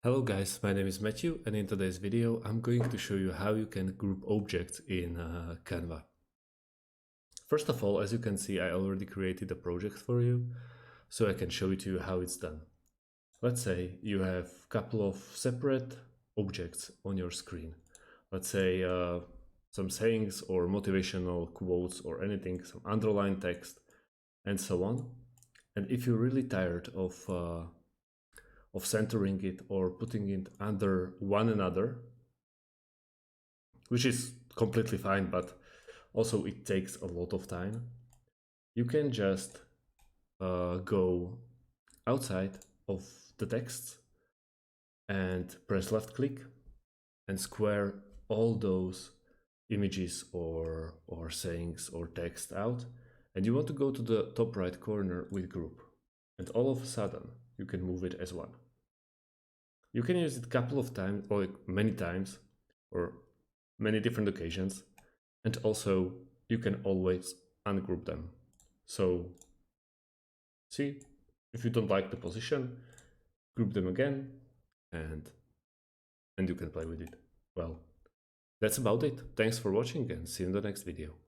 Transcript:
Hello guys, my name is Matthew, and in today's video I'm going to show you how you can group objects in Canva. First of all, as you can see, I already created a project for you, so I can show it to you how it's done. Let's say you have a couple of separate objects on your screen. Let's say some sayings or motivational quotes or anything, some underlined text and so on. And if you're really tired of centering it or putting it under one another, which is completely fine, but also it takes a lot of time, you can just go outside of the text and press left click and square all those images or sayings or text out, and you want to go to the top right corner with group, and all of a sudden you can move it as one. You can use it a couple of times or many times or many different occasions, and also you can always ungroup them. So see, if you don't like the position, group them again and you can play with it. Well, that's about it. Thanks for watching and see you in the next video.